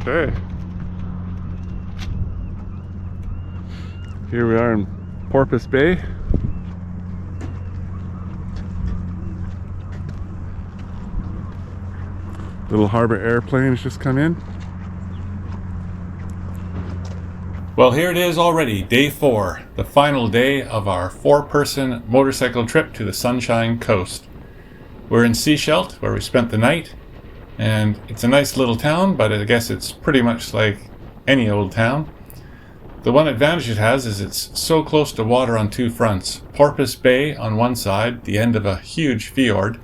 Okay. Here we are in Porpoise Bay. Little harbor airplane has just come in. Well, here it is already, day 4, the final day of our 4-person motorcycle trip to the Sunshine Coast. We're in Sechelt, where we spent the night, and it's a nice little town, but I guess it's pretty much like any old town. The one advantage it has is it's so close to water on 2 fronts. Porpoise Bay on one side, the end of a huge fjord,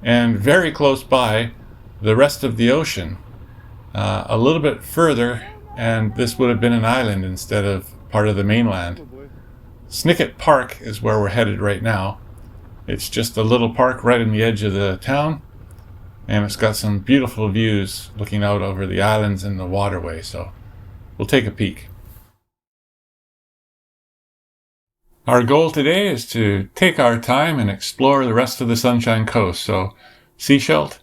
and very close by, the rest of the ocean. A little bit further, and this would have been an island instead of part of the mainland. Snickett Park is where we're headed right now. It's just a little park right on the edge of the town, and it's got some beautiful views looking out over the islands and the waterway, so we'll take a peek. Our goal today is to take our time and explore the rest of the Sunshine Coast. So Sechelt,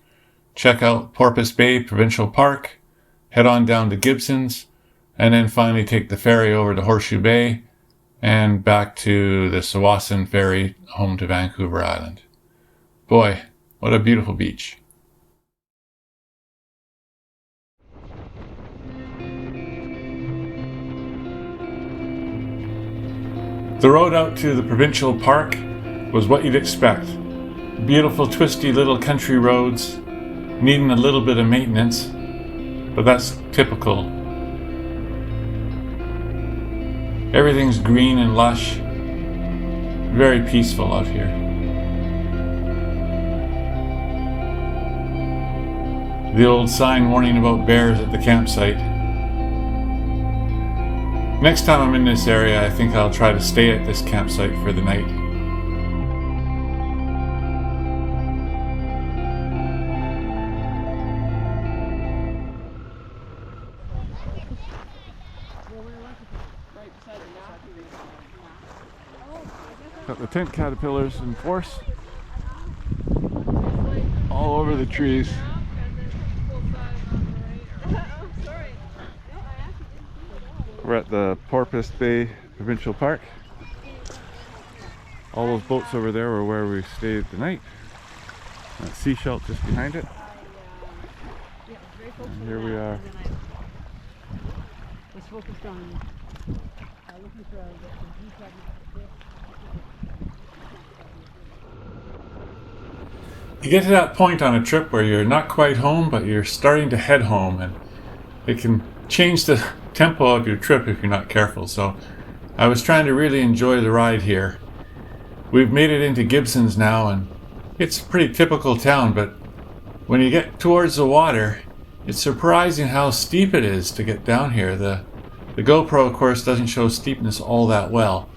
check out Porpoise Bay Provincial Park, head on down to Gibsons, and then finally take the ferry over to Horseshoe Bay and back to the Ferry home to Vancouver Island. Boy, what a beautiful beach. The road out to the provincial park was what you'd expect. Beautiful twisty little country roads, needing a little bit of maintenance, but that's typical. Everything's green and lush, very peaceful out here. The old sign warning about bears at the campsite. Next time I'm in this area, I think I'll try to stay at this campsite for the night. Got the tent caterpillars in force all over the trees. We're at the Porpoise Bay Provincial Park. All those boats over there were where we stayed the night. That Sechelt just behind it. And here we are. You get to that point on a trip where you're not quite home, but you're starting to head home, and it can change the tempo of your trip if you're not careful. So I was trying to really enjoy the ride here. We've made it into Gibsons now, and it's a pretty typical town, but when you get towards the water, it's surprising how steep it is to get down here. The GoPro, of course, doesn't show steepness all that well,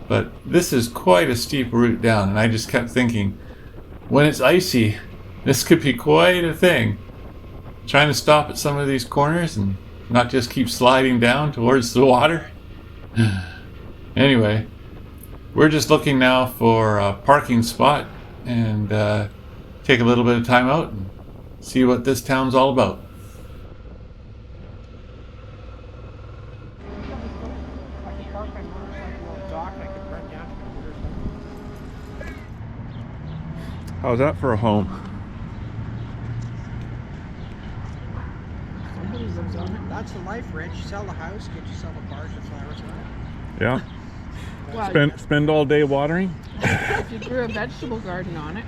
but this is quite a steep route down, and I just kept thinking, when it's icy, this could be quite a thing. Trying to stop at some of these corners and not just keep sliding down towards the water. Anyway, we're just looking now for a parking spot and take a little bit of time out and see what this town's all about. How's that for a home? Somebody lives on it. That's the life, Rich. Sell the house, get yourself a barge of flowers on it. Yeah. Well, Spend all day watering? if you grew a vegetable garden on it.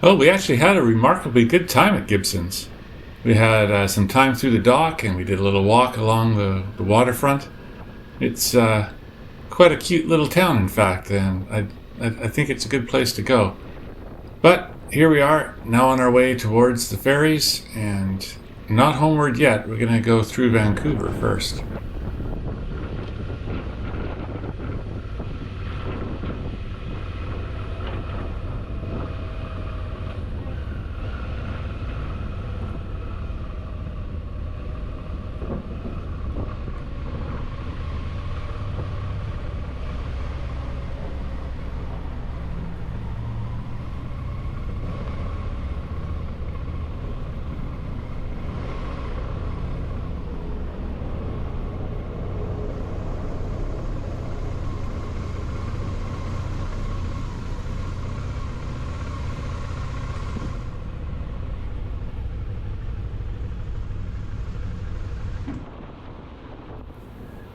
Well, we actually had a remarkably good time at Gibsons. We had some time through the dock, and we did a little walk along the waterfront. It's quite a cute little town, in fact, and I think it's a good place to go. But here we are, now on our way towards the ferries, and not homeward yet. We're going to go through Vancouver first.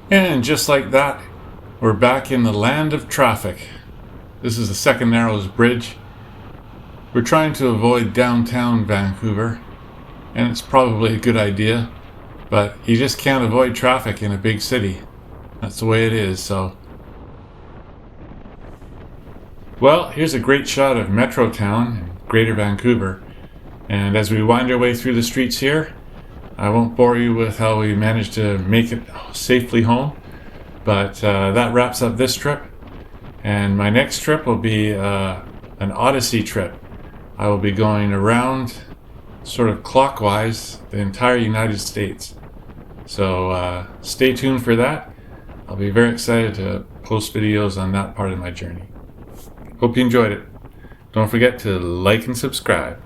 And just like that, we're back in the land of traffic. This is the second narrowest bridge. We're trying to avoid downtown Vancouver, and it's probably a good idea, but you just can't avoid traffic in a big city. That's the way it is, so. Well, here's a great shot of Metro Town in Greater Vancouver, and as we wind our way through the streets here, I won't bore you with how we managed to make it safely home, but that wraps up this trip, and my next trip will be an Odyssey trip. I will be going around sort of clockwise the entire United States. So stay tuned for that. I'll be very excited to post videos on that part of my journey. Hope you enjoyed it. Don't forget to like and subscribe.